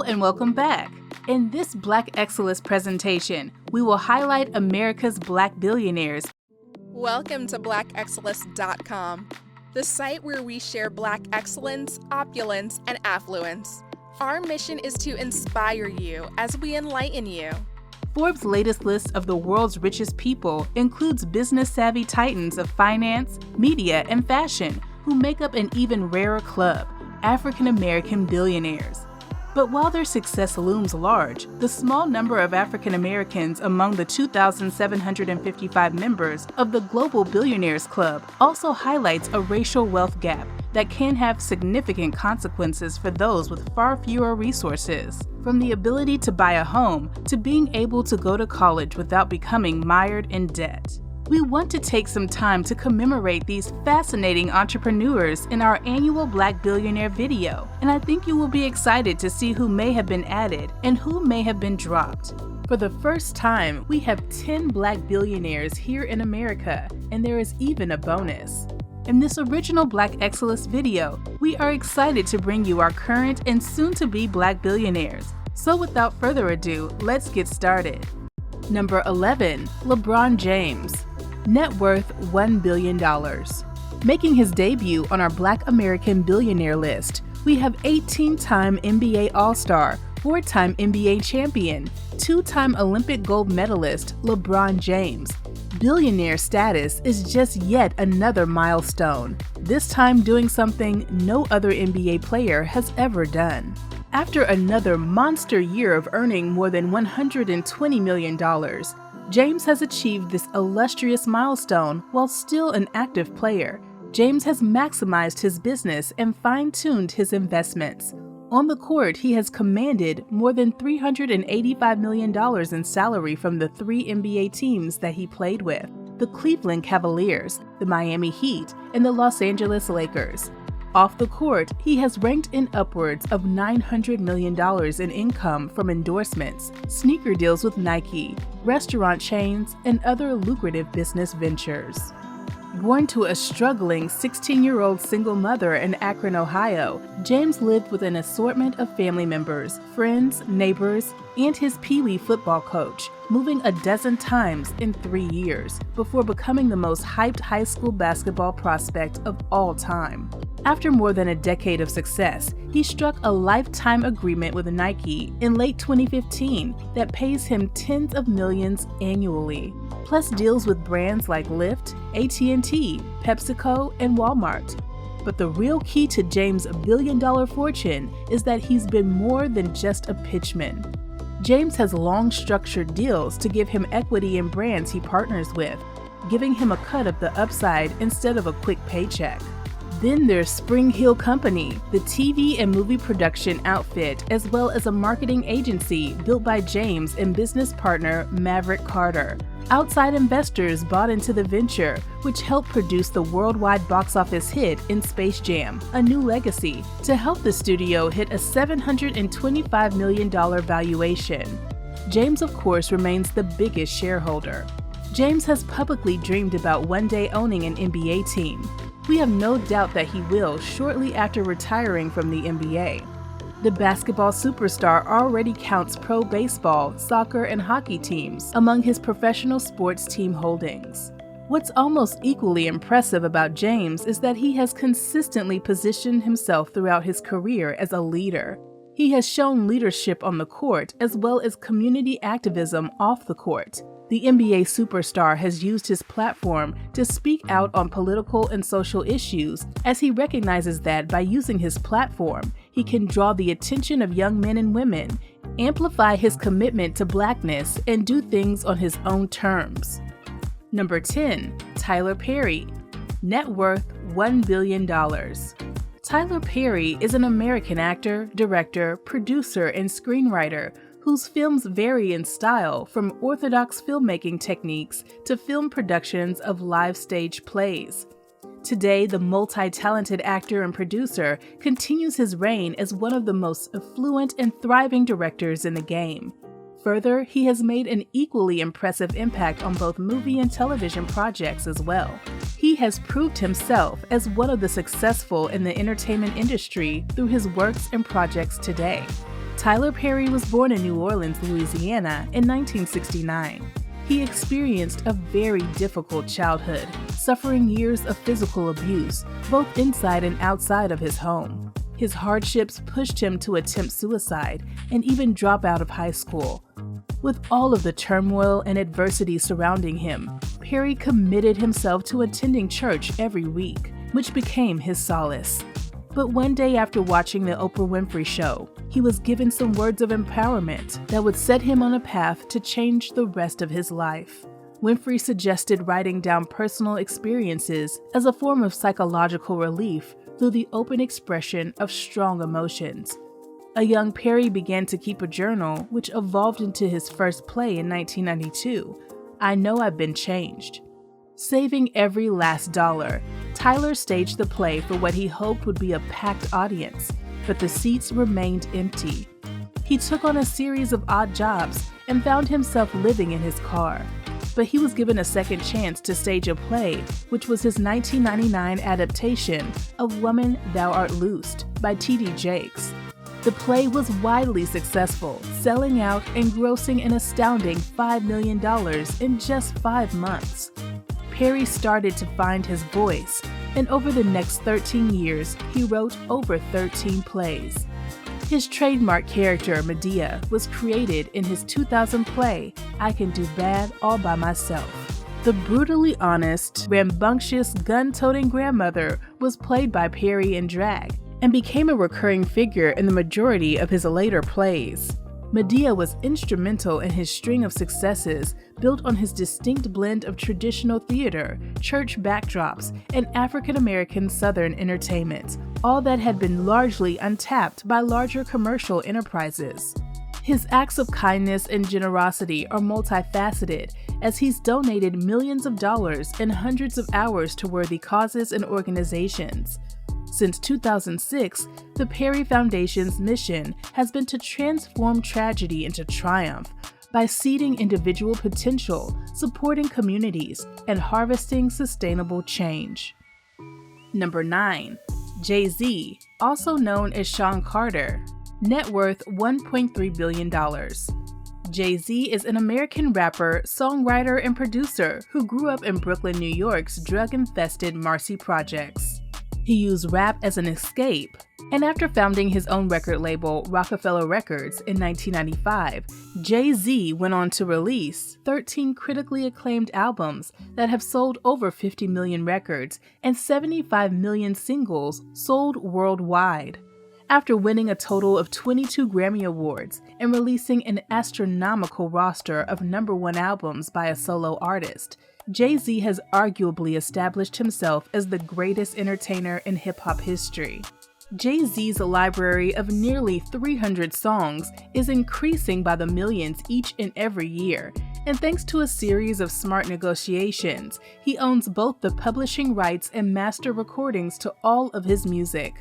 and welcome back. In this BLACKEXCELLIST presentation, we will highlight America's Black billionaires. Welcome to BLACKEXCELLIST.com, the site where we share Black excellence, opulence, and affluence. Our mission is to inspire you as we enlighten you. Forbes' latest list of the world's richest people includes business-savvy titans of finance, media, and fashion who make up an even rarer club, African-American billionaires. But while their success looms large, the small number of African Americans among the 2,755 members of the Global Billionaires Club also highlights a racial wealth gap that can have significant consequences for those with far fewer resources. From the ability to buy a home to being able to go to college without becoming mired in debt. We want to take some time to commemorate these fascinating entrepreneurs in our annual Black Billionaire video, and I think you will be excited to see who may have been added and who may have been dropped. For the first time, we have 10 Black billionaires here in America, and there is even a bonus. In this original BLACKEXCELLIST video, we are excited to bring you our current and soon-to-be Black billionaires. So without further ado, let's get started. Number 11. LeBron James. Net worth $1 billion. Making his debut on our Black American billionaire list, we have 18-time NBA All-Star, 4-time NBA champion, 2-time Olympic gold medalist LeBron James. Billionaire status is just yet another milestone, this time doing something no other NBA player has ever done. After another monster year of earning more than $120 million, James has achieved this illustrious milestone while still an active player. James has maximized his business and fine-tuned his investments. On the court, he has commanded more than $385 million in salary from the 3 NBA teams that he played with: the Cleveland Cavaliers, the Miami Heat, and the Los Angeles Lakers. Off the court, he has ranked in upwards of $900 million in income from endorsements, sneaker deals with Nike, restaurant chains, and other lucrative business ventures. Born to a struggling 16-year-old single mother in Akron, Ohio, James lived with an assortment of family members, friends, neighbors, and his Pee Wee football coach, moving a dozen times in 3 years before becoming the most hyped high school basketball prospect of all time. After more than a decade of success, he struck a lifetime agreement with Nike in late 2015 that pays him tens of millions annually, plus deals with brands like Lyft, AT&T, PepsiCo, and Walmart. But the real key to James' billion-dollar fortune is that he's been more than just a pitchman. James has long structured deals to give him equity in brands he partners with, giving him a cut of the upside instead of a quick paycheck. Then there's Spring Hill Company, the TV and movie production outfit, as well as a marketing agency built by James and business partner Maverick Carter. Outside investors bought into the venture, which helped produce the worldwide box office hit in Space Jam: A New Legacy, to help the studio hit a $725 million valuation. James, of course, remains the biggest shareholder. James has publicly dreamed about one day owning an NBA team. We have no doubt that he will shortly after retiring from the NBA. The basketball superstar already counts pro baseball, soccer, and hockey teams among his professional sports team holdings. What's almost equally impressive about James is that he has consistently positioned himself throughout his career as a leader. He has shown leadership on the court as well as community activism off the court. The NBA superstar has used his platform to speak out on political and social issues, as he recognizes that by using his platform, he can draw the attention of young men and women, amplify his commitment to Blackness, and do things on his own terms. Number 10. Tyler Perry. Net worth $1 billion. Tyler Perry is an American actor, director, producer, and screenwriter whose films vary in style from orthodox filmmaking techniques to film productions of live stage plays. Today, the multi-talented actor and producer continues his reign as one of the most affluent and thriving directors in the game. Further, he has made an equally impressive impact on both movie and television projects as well. He has proved himself as one of the successful in the entertainment industry through his works and projects today. Tyler Perry was born in New Orleans, Louisiana in 1969. He experienced a very difficult childhood, suffering years of physical abuse, both inside and outside of his home. His hardships pushed him to attempt suicide and even drop out of high school. With all of the turmoil and adversity surrounding him, Perry committed himself to attending church every week, which became his solace. But one day after watching the Oprah Winfrey Show, he was given some words of empowerment that would set him on a path to change the rest of his life. Winfrey suggested writing down personal experiences as a form of psychological relief through the open expression of strong emotions. A young Perry began to keep a journal, which evolved into his first play in 1992, I Know I've Been Changed. Saving every last dollar, Tyler staged the play for what he hoped would be a packed audience, but the seats remained empty. He took on a series of odd jobs and found himself living in his car. But he was given a second chance to stage a play, which was his 1999 adaptation of Woman Thou Art Loosed by T.D. Jakes. The play was widely successful, selling out and grossing an astounding $5 million in just 5 months. Perry started to find his voice, and over the next 13 years, he wrote over 13 plays. His trademark character, Medea, was created in his 2000 play, I Can Do Bad All By Myself. The brutally honest, rambunctious, gun-toting grandmother was played by Perry in drag and became a recurring figure in the majority of his later plays. Medea was instrumental in his string of successes built on his distinct blend of traditional theater, church backdrops, and African-American Southern entertainment, all that had been largely untapped by larger commercial enterprises. His acts of kindness and generosity are multifaceted, as he's donated millions of dollars and hundreds of hours to worthy causes and organizations. Since 2006, the Perry Foundation's mission has been to transform tragedy into triumph by seeding individual potential, supporting communities, and harvesting sustainable change. Number 9. Jay-Z, also known as Sean Carter, net worth $1.3 billion. Jay-Z is an American rapper, songwriter, and producer who grew up in Brooklyn, New York's drug-infested Marcy Projects. He used rap as an escape, and after founding his own record label, Rockefeller Records, in 1995, Jay-Z went on to release 13 critically acclaimed albums that have sold over 50 million records and 75 million singles sold worldwide. After winning a total of 22 Grammy Awards and releasing an astronomical roster of #1 albums by a solo artist, Jay-Z has arguably established himself as the greatest entertainer in hip-hop history. Jay-Z's library of nearly 300 songs is increasing by the millions each and every year, and thanks to a series of smart negotiations, he owns both the publishing rights and master recordings to all of his music.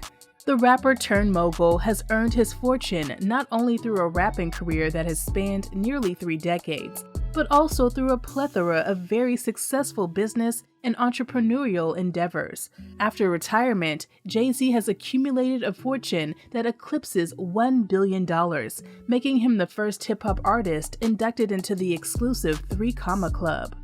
The rapper-turned-mogul has earned his fortune not only through a rapping career that has spanned nearly 3 decades, but also through a plethora of very successful business and entrepreneurial endeavors. After retirement, Jay-Z has accumulated a fortune that eclipses $1 billion, making him the first hip-hop artist inducted into the exclusive 3 Comma Club.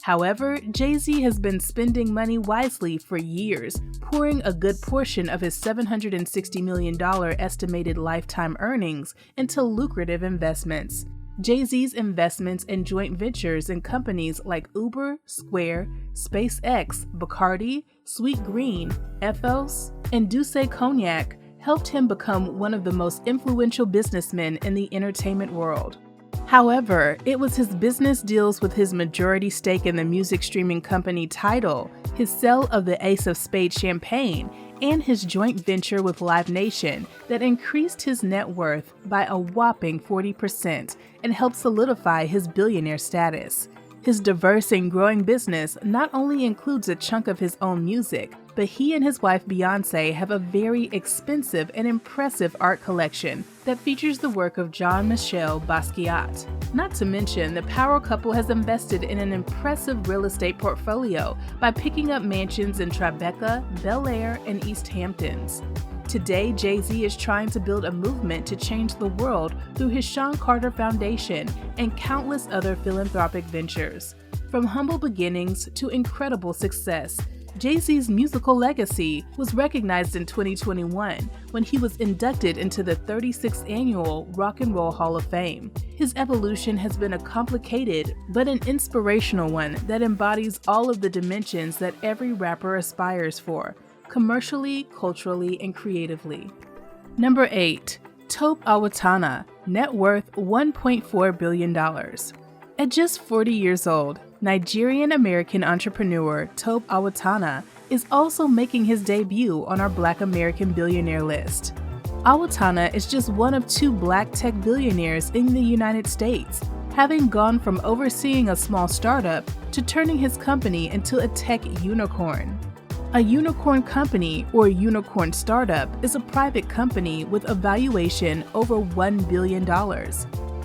However, Jay-Z has been spending money wisely for years, pouring a good portion of his $760 million estimated lifetime earnings into lucrative investments. Jay-Z's investments and joint ventures in companies like Uber, Square, SpaceX, Bacardi, Sweet Green, Ethos, and Douce Cognac helped him become one of the most influential businessmen in the entertainment world. However, it was his business deals with his majority stake in the music streaming company Tidal, his sale of the Ace of Spades champagne, and his joint venture with Live Nation that increased his net worth by a whopping 40% and helped solidify his billionaire status. His diverse and growing business not only includes a chunk of his own music, but he and his wife Beyoncé have a very expensive and impressive art collection that features the work of Jean-Michel Basquiat. Not to mention, the power couple has invested in an impressive real estate portfolio by picking up mansions in Tribeca, Bel Air, and East Hamptons. Today, Jay-Z is trying to build a movement to change the world through his Sean Carter Foundation and countless other philanthropic ventures. From humble beginnings to incredible success, Jay-Z's musical legacy was recognized in 2021 when he was inducted into the 36th Annual Rock and Roll Hall of Fame. His evolution has been a complicated but an inspirational one that embodies all of the dimensions that every rapper aspires for, commercially, culturally, and creatively. Number 8. TOPE AWOTONA, net worth $1.4 billion. At just 40 years old, Nigerian-American entrepreneur TOPE AWOTONA is also making his debut on our Black American billionaire list. AWOTONA is just one of 2 Black tech billionaires in the United States, having gone from overseeing a small startup to turning his company into a tech unicorn. A unicorn company or unicorn startup is a private company with a valuation over $1 billion.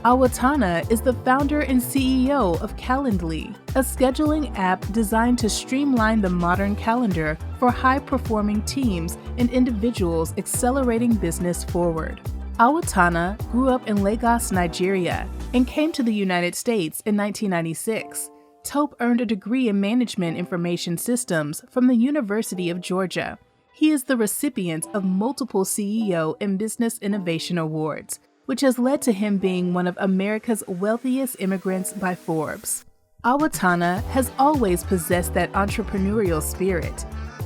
AWOTONA is the founder and CEO of Calendly, a scheduling app designed to streamline the modern calendar for high-performing teams and individuals accelerating business forward. AWOTONA grew up in Lagos, Nigeria, and came to the United States in 1996. TOPE earned a degree in Management Information Systems from the University of Georgia. He is the recipient of multiple CEO and Business Innovation Awards, which has led to him being one of America's wealthiest immigrants by Forbes. AWOTONA has always possessed that entrepreneurial spirit.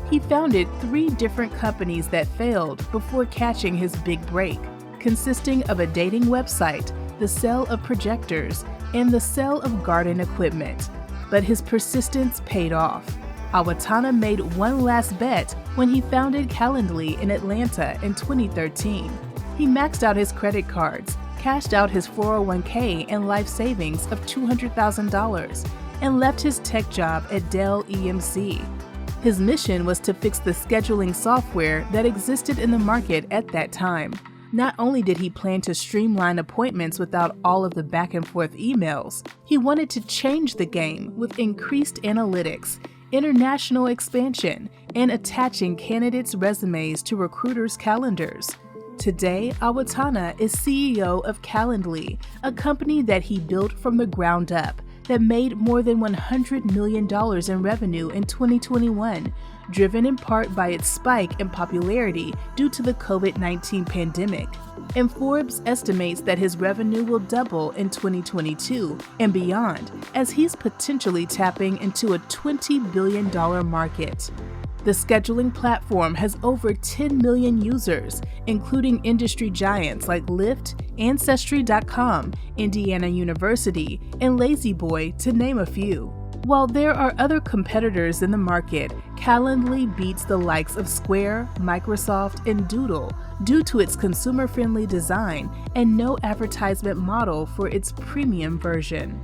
He founded 3 different companies that failed before catching his big break, consisting of a dating website, the sale of projectors, and the sale of garden equipment. But his persistence paid off. AWOTONA made one last bet when he founded Calendly in Atlanta in 2013. He maxed out his credit cards, cashed out his 401k and life savings of $200,000, and left his tech job at Dell EMC. His mission was to fix the scheduling software that existed in the market at that time. Not only did he plan to streamline appointments without all of the back and forth emails, he wanted to change the game with increased analytics, international expansion, and attaching candidates' resumes to recruiters' calendars. Today, AWOTONA is CEO of Calendly, a company that he built from the ground up that made more than $100 million in revenue in 2021, driven in part by its spike in popularity due to the COVID-19 pandemic. And Forbes estimates that his revenue will double in 2022 and beyond, as he's potentially tapping into a $20 billion market. The scheduling platform has over 10 million users, including industry giants like Lyft, Ancestry.com, Indiana University, and La-Z-Boy, to name a few. While there are other competitors in the market, Calendly beats the likes of Square, Microsoft, and Doodle due to its consumer-friendly design and no advertisement model for its premium version.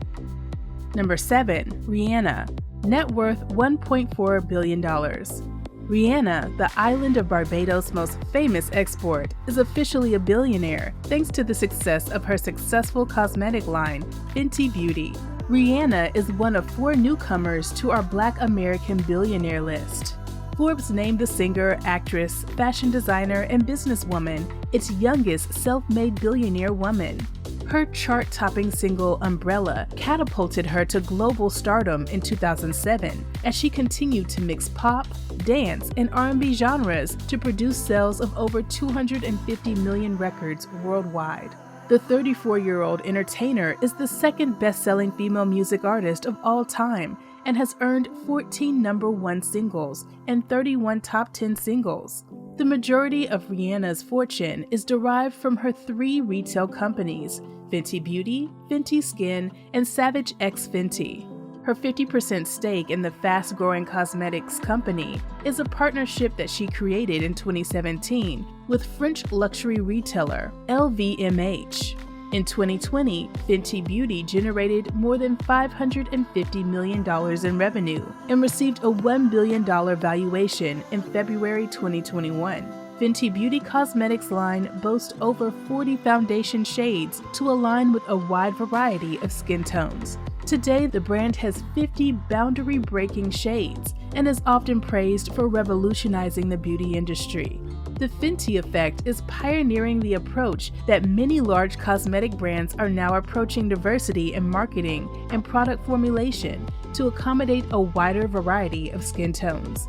Number 7. RIHANNA, net worth $1.4 billion. RIHANNA, the island of Barbados' most famous export, is officially a billionaire thanks to the success of her successful cosmetic line, Fenty Beauty. RIHANNA is one of 4 newcomers to our Black American billionaire list. Forbes named the singer, actress, fashion designer, and businesswoman its youngest self-made billionaire woman. Her chart-topping single Umbrella catapulted her to global stardom in 2007 as she continued to mix pop, dance, and R&B genres to produce sales of over 250 million records worldwide. The 34-year-old entertainer is the second best-selling female music artist of all time and has earned 14 #1 singles and 31 top 10 singles. The majority of RIHANNA's fortune is derived from her 3 retail companies, Fenty Beauty, Fenty Skin, and Savage X Fenty. Her 50% stake in the fast-growing cosmetics company is a partnership that she created in 2017 with French luxury retailer LVMH. In 2020, Fenty Beauty generated more than $550 million in revenue and received a $1 billion valuation in February 2021. Fenty Beauty cosmetics line boasts over 40 foundation shades to align with a wide variety of skin tones. Today, the brand has 50 boundary-breaking shades and is often praised for revolutionizing the beauty industry. The Fenty effect is pioneering the approach that many large cosmetic brands are now approaching diversity in marketing and product formulation to accommodate a wider variety of skin tones.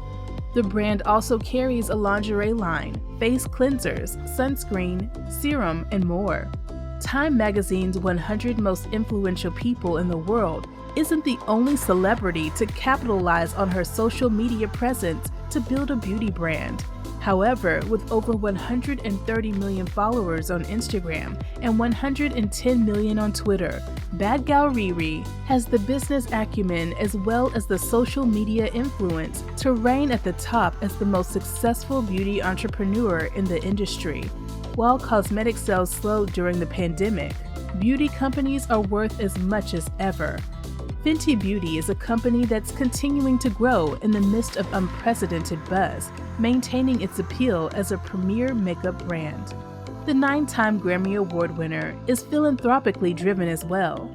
The brand also carries a lingerie line, face cleansers, sunscreen, serum, and more. Time magazine's 100 most influential people in the world isn't the only celebrity to capitalize on her social media presence to build a beauty brand. However, with over 130 million followers on Instagram and 110 million on Twitter, Bad Gal Riri has the business acumen as well as the social media influence to reign at the top as the most successful beauty entrepreneur in the industry. While cosmetic sales slowed during the pandemic, beauty companies are worth as much as ever. Fenty Beauty is a company that's continuing to grow in the midst of unprecedented buzz, maintaining its appeal as a premier makeup brand. The 9-time Grammy Award winner is philanthropically driven as well.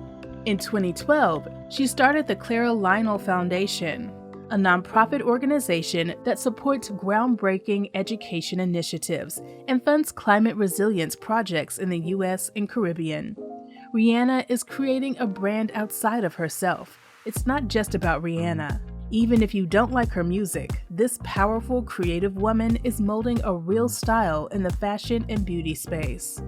In 2012, she started the Clara Lionel Foundation, a nonprofit organization that supports groundbreaking education initiatives and funds climate resilience projects in the U.S. and Caribbean. Rihanna is creating a brand outside of herself. It's not just about Rihanna. Even if you don't like her music, this powerful, creative woman is molding a real style in the fashion and beauty space.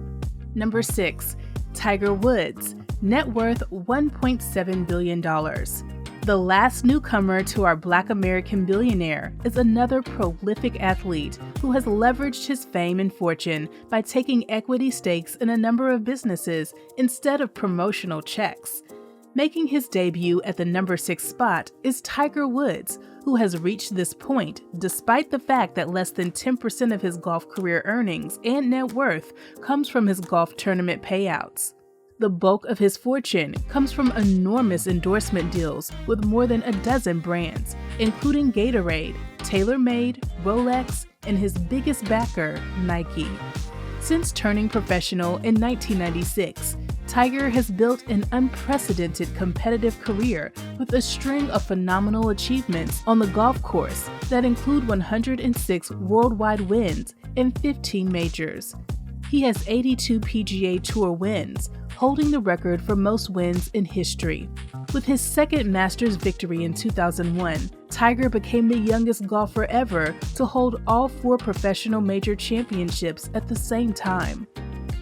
Number 6. Tiger Woods, net worth $1.7 billion. The last newcomer to our Black American billionaire is another prolific athlete who has leveraged his fame and fortune by taking equity stakes in a number of businesses instead of promotional checks. Making his debut at the number 6 spot is Tiger Woods, who has reached this point despite the fact that less than 10% of his golf career earnings and net worth comes from his golf tournament payouts. The bulk of his fortune comes from enormous endorsement deals with more than a dozen brands, including Gatorade, TaylorMade, Rolex, and his biggest backer, Nike. Since turning professional in 1996, Tiger has built an unprecedented competitive career with a string of phenomenal achievements on the golf course that include 106 worldwide wins and 15 majors. He has 82 PGA Tour wins, holding the record for most wins in history. With his second Masters victory in 2001, Tiger became the youngest golfer ever to hold all 4 professional major championships at the same time.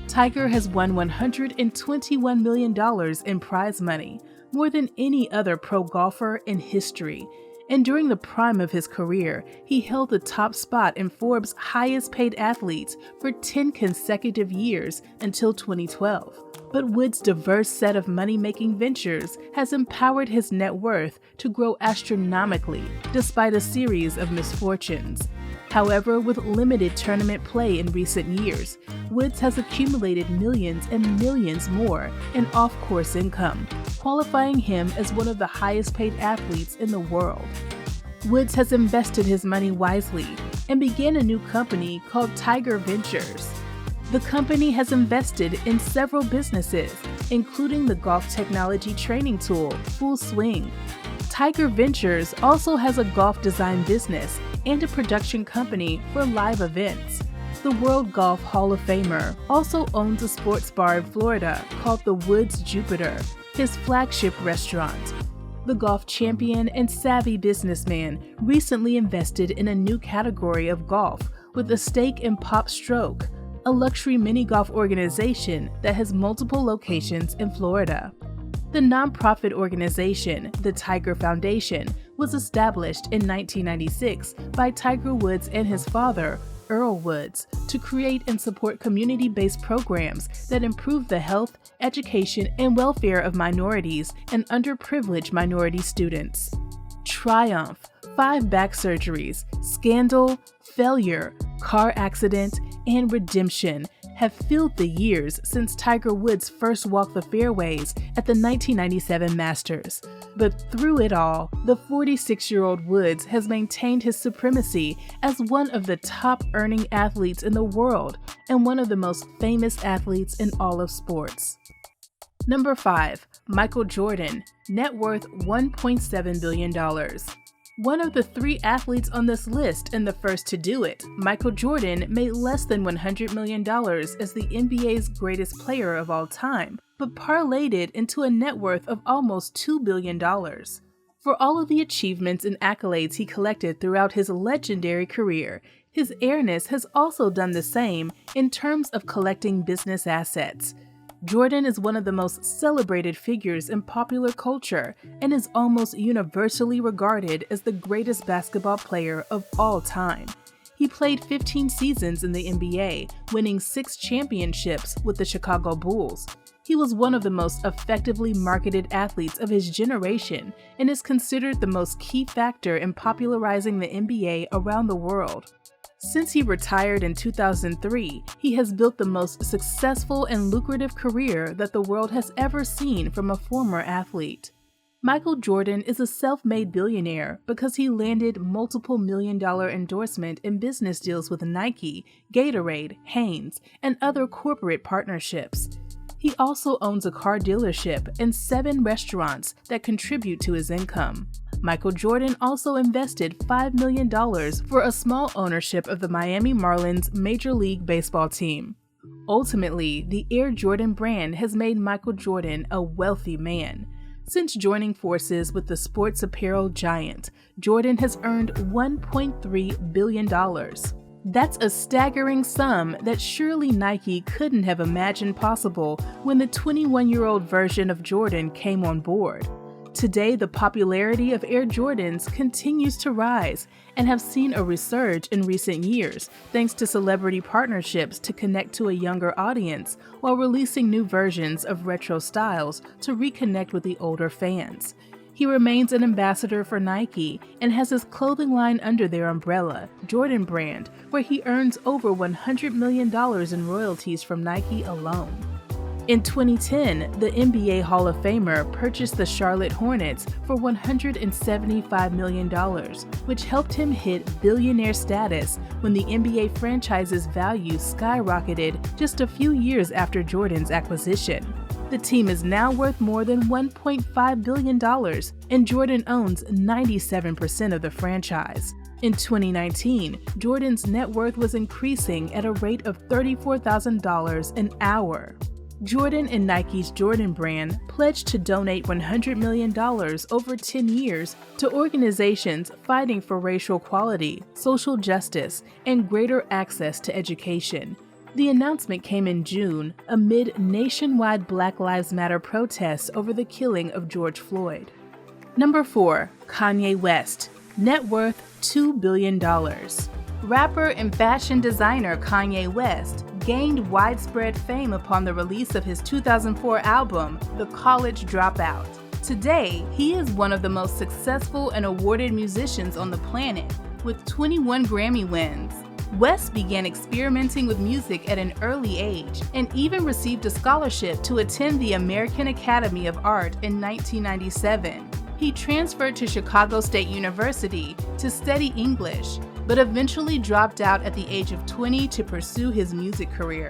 Tiger has won $121 million in prize money, more than any other pro golfer in history. And during the prime of his career, he held the top spot in Forbes' highest paid athletes for 10 consecutive years until 2012. But Woods' diverse set of money-making ventures has empowered his net worth to grow astronomically despite a series of misfortunes. However, with limited tournament play in recent years, Woods has accumulated millions and millions more in off-course income, qualifying him as one of the highest-paid athletes in the world. Woods has invested his money wisely and began a new company called Tiger Ventures. The company has invested in several businesses, including the golf technology training tool, Full Swing. Tiger Ventures also has a golf design business and a production company for live events. The World Golf Hall of Famer also owns a sports bar in Florida called the Woods Jupiter, his flagship restaurant. The golf champion and savvy businessman recently invested in a new category of golf with a stake in Pop Stroke, a luxury mini-golf organization that has multiple locations in Florida. The nonprofit organization, the Tiger Foundation, was established in 1996 by Tiger Woods and his father, Earl Woods, to create and support community-based programs that improve the health, education, and welfare of minorities and underprivileged minority students. Triumph, 5 back surgeries, scandal, failure, car accident, and redemption have filled the years since Tiger Woods first walked the fairways at the 1997 Masters. But through it all, the 46-year-old Woods has maintained his supremacy as one of the top earning athletes in the world and one of the most famous athletes in all of sports. Number 5. Michael Jordan, net worth $1.7 billion. One of the 3 athletes on this list and the first to do it, Michael Jordan made less than $100 million as the NBA's greatest player of all time, but parlayed it into a net worth of almost $2 billion. For all of the achievements and accolades he collected throughout his legendary career, his heiress has also done the same in terms of collecting business assets. Jordan is one of the most celebrated figures in popular culture and is almost universally regarded as the greatest basketball player of all time. He played 15 seasons in the NBA, winning 6 championships with the Chicago Bulls. He was one of the most effectively marketed athletes of his generation and is considered the most key factor in popularizing the NBA around the world. Since he retired in 2003, he has built the most successful and lucrative career that the world has ever seen from a former athlete. Michael Jordan is a self-made billionaire because he landed multiple million-dollar endorsement and business deals with Nike, Gatorade, Hanes, and other corporate partnerships. He also owns a car dealership and 7 restaurants that contribute to his income. Michael Jordan also invested $5 million for a small ownership of the Miami Marlins Major League Baseball team. Ultimately, the Air Jordan brand has made Michael Jordan a wealthy man. Since joining forces with the sports apparel giant, Jordan has earned $1.3 billion. That's a staggering sum that surely Nike couldn't have imagined possible when the 21-year-old version of Jordan came on board. Today, the popularity of Air Jordans continues to rise and have seen a resurge in recent years thanks to celebrity partnerships to connect to a younger audience while releasing new versions of retro styles to reconnect with the older fans. He remains an ambassador for Nike and has his clothing line under their umbrella, Jordan Brand, where he earns over $100 million in royalties from Nike alone. In 2010, the NBA Hall of Famer purchased the Charlotte Hornets for $175 million, which helped him hit billionaire status when the NBA franchise's value skyrocketed just a few years after Jordan's acquisition. The team is now worth more than $1.5 billion, and Jordan owns 97% of the franchise. In 2019, Jordan's net worth was increasing at a rate of $34,000 an hour. Jordan and Nike's Jordan Brand pledged to donate $100 million over 10 years to organizations fighting for racial equality, social justice, and greater access to education. The announcement came in June amid nationwide Black Lives Matter protests over the killing of George Floyd. Number 4. Kanye West. Net worth $2 billion. Rapper and fashion designer Kanye West gained widespread fame upon the release of his 2004 album, The College Dropout. Today, he is one of the most successful and awarded musicians on the planet, with 21 Grammy wins. West began experimenting with music at an early age and even received a scholarship to attend the American Academy of Art in 1997. He transferred to Chicago State University to study English, but eventually dropped out at the age of 20 to pursue his music career.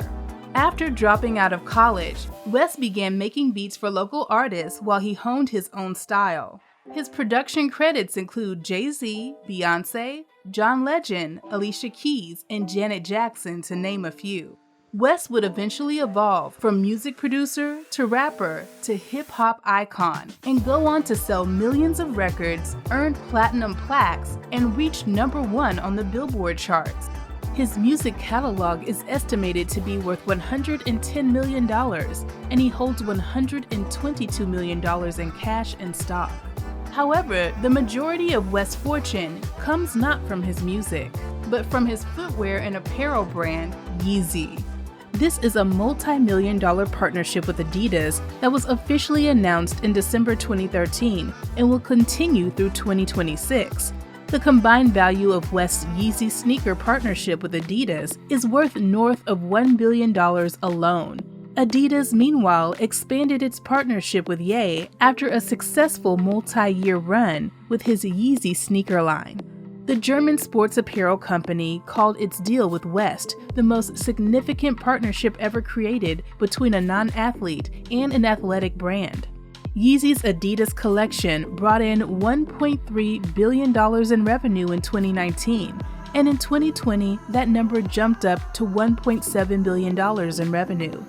After dropping out of college, West began making beats for local artists while he honed his own style. His production credits include Jay-Z, Beyoncé, John Legend, Alicia Keys, and Janet Jackson, to name a few. West would eventually evolve from music producer to rapper to hip-hop icon and go on to sell millions of records, earn platinum plaques, and reach #1 on the Billboard charts. His music catalog is estimated to be worth $110 million, and he holds $122 million in cash and stock. However, the majority of West's fortune comes not from his music, but from his footwear and apparel brand, Yeezy. This is a multi-million-dollar partnership with Adidas that was officially announced in December 2013 and will continue through 2026. The combined value of West's Yeezy sneaker partnership with Adidas is worth north of $1 billion alone. Adidas, meanwhile, expanded its partnership with Ye after a successful multi-year run with his Yeezy sneaker line. The German sports apparel company called its deal with West the most significant partnership ever created between a non-athlete and an athletic brand. Yeezy's Adidas collection brought in $1.3 billion in revenue in 2019, and in 2020, that number jumped up to $1.7 billion in revenue.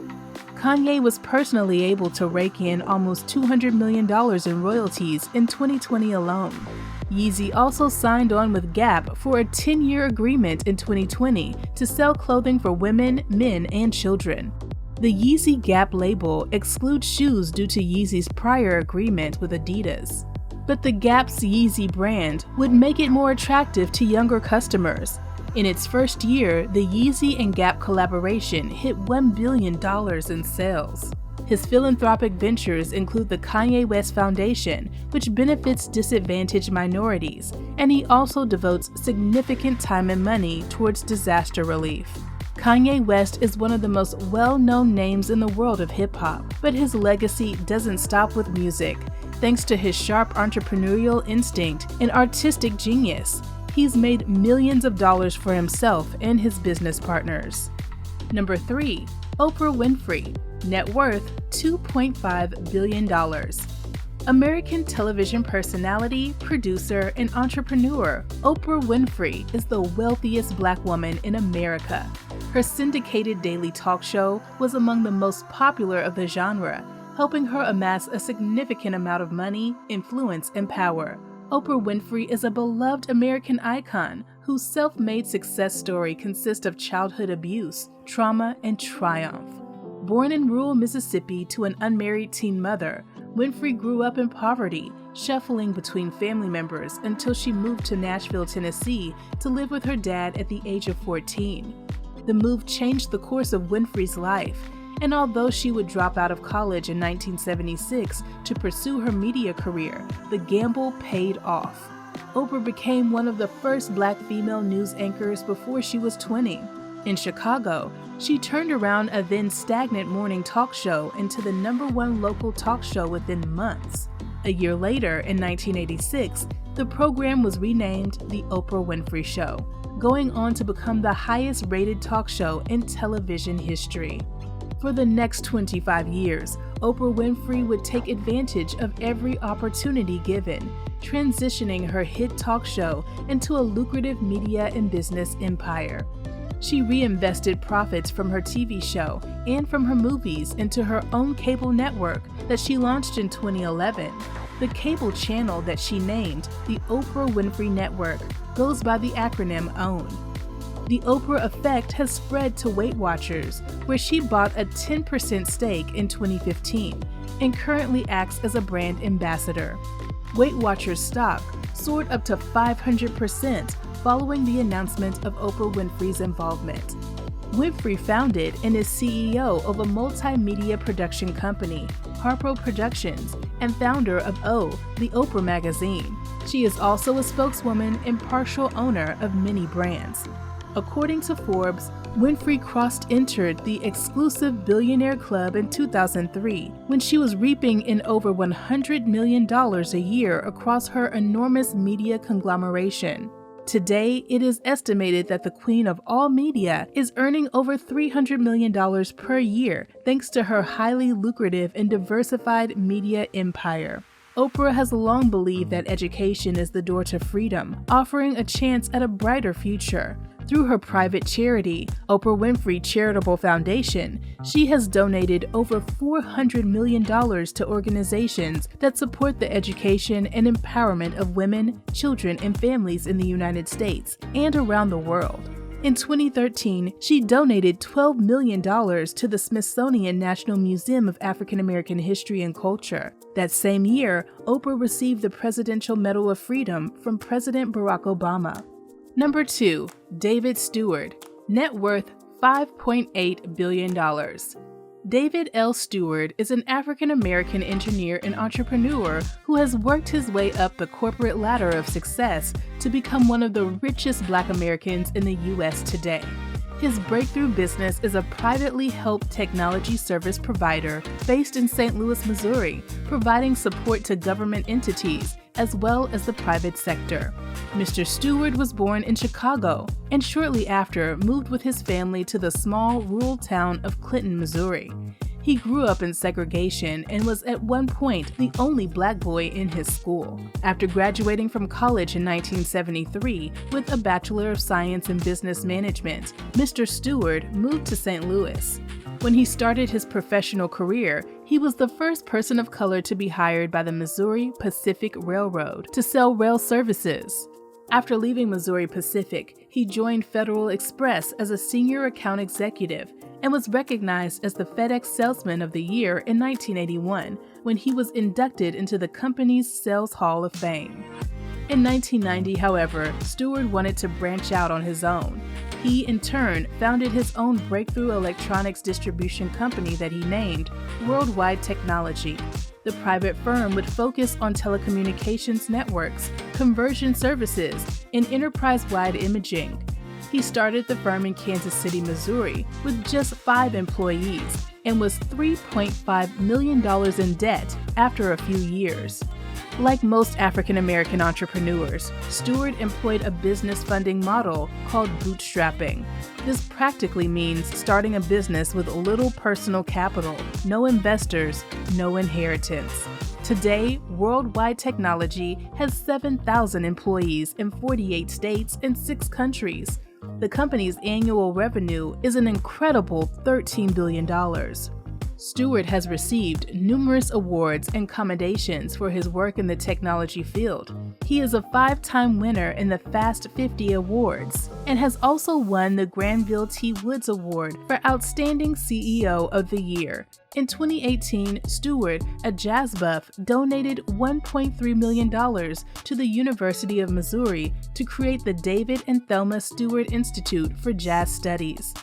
Kanye was personally able to rake in almost $200 million in royalties in 2020 alone. Yeezy also signed on with Gap for a 10-year agreement in 2020 to sell clothing for women, men, and children. The Yeezy Gap label excludes shoes due to Yeezy's prior agreement with Adidas. But the Gap's Yeezy brand would make it more attractive to younger customers. In its first year, the Yeezy and Gap collaboration hit $1 billion in sales. His philanthropic ventures include the Kanye West Foundation, which benefits disadvantaged minorities, and he also devotes significant time and money towards disaster relief. Kanye West is one of the most well-known names in the world of hip-hop, but his legacy doesn't stop with music. Thanks to his sharp entrepreneurial instinct and artistic genius, he's made millions of dollars for himself and his business partners. Number 3. Oprah Winfrey. Net worth $2.5 billion. American television personality, producer, and entrepreneur, Oprah Winfrey is the wealthiest Black woman in America. Her syndicated daily talk show was among the most popular of the genre, helping her amass a significant amount of money, influence, and power. Oprah Winfrey is a beloved American icon whose self-made success story consists of childhood abuse, trauma, and triumph. Born in rural Mississippi to an unmarried teen mother, Winfrey grew up in poverty, shuffling between family members until she moved to Nashville, Tennessee to live with her dad at the age of 14. The move changed the course of Winfrey's life, and although she would drop out of college in 1976 to pursue her media career, the gamble paid off. Oprah became one of the first Black female news anchors before she was 20. In Chicago, she turned around a then stagnant morning talk show into the #1 local talk show within months. A year later, in 1986, the program was renamed The Oprah Winfrey Show, going on to become the highest-rated talk show in television history. For the next 25 years, Oprah Winfrey would take advantage of every opportunity given, transitioning her hit talk show into a lucrative media and business empire. She reinvested profits from her TV show and from her movies into her own cable network that she launched in 2011. The cable channel that she named the Oprah Winfrey Network goes by the acronym OWN. The Oprah effect has spread to Weight Watchers, where she bought a 10% stake in 2015 and currently acts as a brand ambassador. Weight Watchers stock soared up to 500% following the announcement of Oprah Winfrey's involvement. Winfrey founded and is CEO of a multimedia production company, Harpo Productions, and founder of O, the Oprah magazine. She is also a spokeswoman and partial owner of many brands. According to Forbes, Winfrey cross-entered the exclusive Billionaire Club in 2003 when she was reaping in over $100 million a year across her enormous media conglomeration. Today, it is estimated that the queen of all media is earning over $300 million per year thanks to her highly lucrative and diversified media empire. Oprah has long believed that education is the door to freedom, offering a chance at a brighter future. Through her private charity, Oprah Winfrey Charitable Foundation, she has donated over $400 million to organizations that support the education and empowerment of women, children, and families in the United States and around the world. In 2013, she donated $12 million to the Smithsonian National Museum of African American History and Culture. That same year, Oprah received the Presidential Medal of Freedom from President Barack Obama. Number 2. David Steward. Net worth $5.8 billion. David L. Steward is an African-American engineer and entrepreneur who has worked his way up the corporate ladder of success to become one of the richest Black Americans in the U.S. today. His breakthrough business is a privately held technology service provider based in St. Louis, Missouri, providing support to government entities as well as the private sector. Mr. Steward was born in Chicago and shortly after moved with his family to the small rural town of Clinton, Missouri. He He grew up in segregation and was at one point the only black boy in his school. After graduating from college in 1973 with a Bachelor of Science in Business Management, Mr. Steward moved to St. Louis. When he started his professional career, he was the first person of color to be hired by the Missouri Pacific Railroad to sell rail services. After leaving Missouri Pacific, he joined Federal Express as a senior account executive and was recognized as the FedEx Salesman of the Year in 1981 when he was inducted into the company's Sales Hall of Fame. In 1990, however, Steward wanted to branch out on his own. He, in turn, founded his own breakthrough electronics distribution company that he named Worldwide Technology. The private firm would focus on telecommunications networks, conversion services, and enterprise-wide imaging. He started the firm in Kansas City, Missouri, with just 5 employees and was $3.5 million in debt after a few years. Like most African American entrepreneurs, Steward employed a business funding model called bootstrapping. This practically means starting a business with little personal capital, no investors, no inheritance. Today, Worldwide Technology has 7,000 employees in 48 states and 6 countries. The company's annual revenue is an incredible $13 billion. Steward has received numerous awards and commendations for his work in the technology field. He is a 5-time winner in the Fast 50 Awards and has also won the Granville T. Woods Award for Outstanding CEO of the Year. In 2018, Steward, a jazz buff, donated $1.3 million to the University of Missouri to create the David and Thelma Steward Institute for Jazz Studies.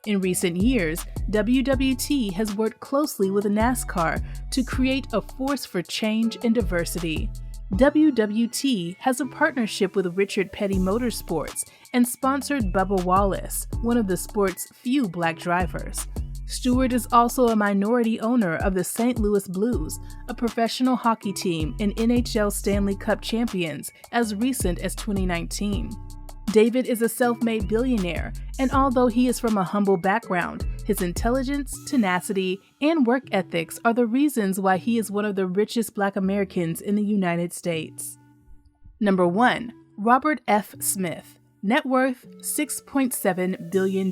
In recent years, WWT has worked closely with NASCAR to create a force for change and diversity. WWT has a partnership with Richard Petty Motorsports and sponsored Bubba Wallace, one of the sport's few black drivers. Steward is also a minority owner of the St. Louis Blues, a professional hockey team and NHL Stanley Cup champions as recent as 2019. David is a self-made billionaire, and although he is from a humble background, his intelligence, tenacity, and work ethics are the reasons why he is one of the richest Black Americans in the United States. Number 1. Robert F. Smith. Net worth $6.7 billion.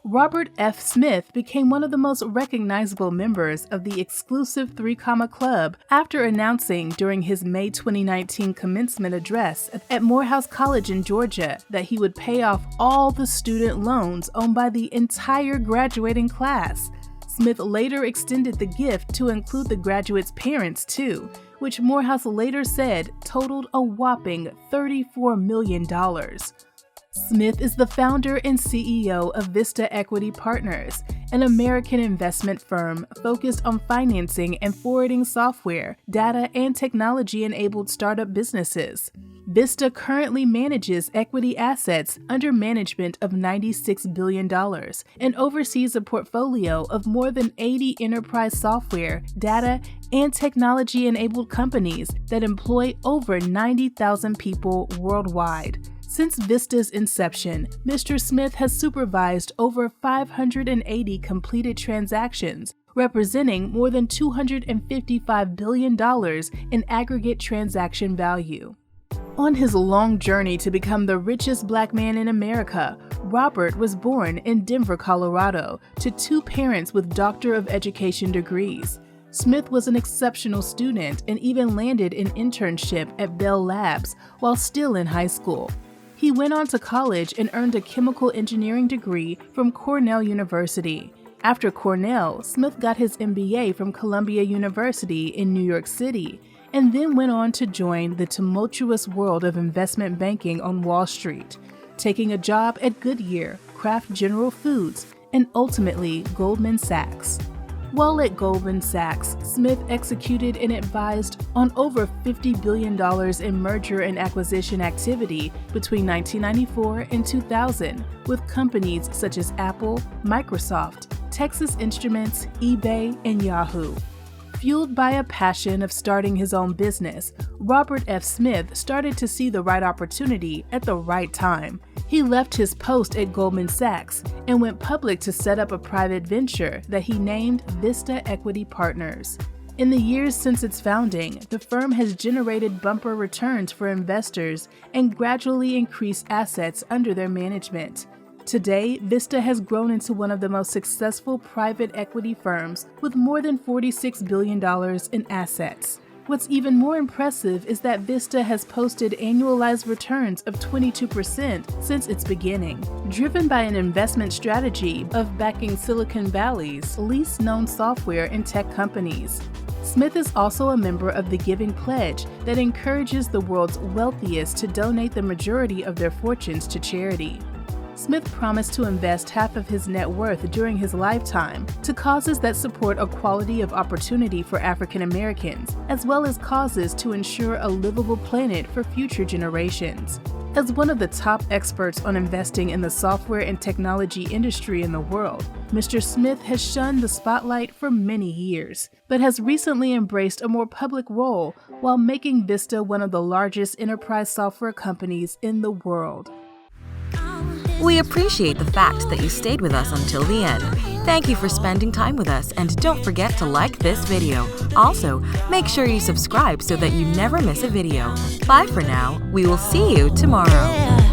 Robert F. Smith became one of the most recognizable members of the exclusive 3 Club after announcing during his May 2019 commencement address at Morehouse College in Georgia that he would pay off all the student loans owned by the entire graduating class. Smith later extended the gift to include the graduates' parents too, which Morehouse later said totaled a whopping $34 million. Smith is the founder and CEO of Vista Equity Partners, an American investment firm focused on financing and forwarding software, data, and technology-enabled startup businesses. Vista currently manages equity assets under management of $96 billion and oversees a portfolio of more than 80 enterprise software, data, and technology-enabled companies that employ over 90,000 people worldwide. Since Vista's inception, Mr. Smith has supervised over 580 completed transactions, representing more than $255 billion in aggregate transaction value. On his long journey to become the richest Black man in America, Robert was born in Denver, Colorado, to 2 parents with Doctor of Education degrees. Smith was an exceptional student and even landed an internship at Bell Labs while still in high school. He went on to college and earned a chemical engineering degree from Cornell University. After Cornell, Smith got his MBA from Columbia University in New York City, and then went on to join the tumultuous world of investment banking on Wall Street, taking a job at Goodyear, Kraft General Foods, and ultimately Goldman Sachs. While at Goldman Sachs, Smith executed and advised on over $50 billion in merger and acquisition activity between 1994 and 2000 with companies such as Apple, Microsoft, Texas Instruments, eBay, and Yahoo. Fueled by a passion of starting his own business, Robert F. Smith started to see the right opportunity at the right time. He left his post at Goldman Sachs and went public to set up a private venture that he named Vista Equity Partners. In the years since its founding, the firm has generated bumper returns for investors and gradually increased assets under their management. Today, Vista has grown into one of the most successful private equity firms with more than $46 billion in assets. What's even more impressive is that Vista has posted annualized returns of 22% since its beginning, driven by an investment strategy of backing Silicon Valley's least known software and tech companies. Smith is also a member of the Giving Pledge that encourages the world's wealthiest to donate the majority of their fortunes to charity. Smith promised to invest half of his net worth during his lifetime to causes that support equality of opportunity for African Americans, as well as causes to ensure a livable planet for future generations. As one of the top experts on investing in the software and technology industry in the world, Mr. Smith has shunned the spotlight for many years, but has recently embraced a more public role while making Vista one of the largest enterprise software companies in the world. We appreciate the fact that you stayed with us until the end. Thank you for spending time with us, and don't forget to like this video. Also, make sure you subscribe so that you never miss a video. Bye for now. We will see you tomorrow.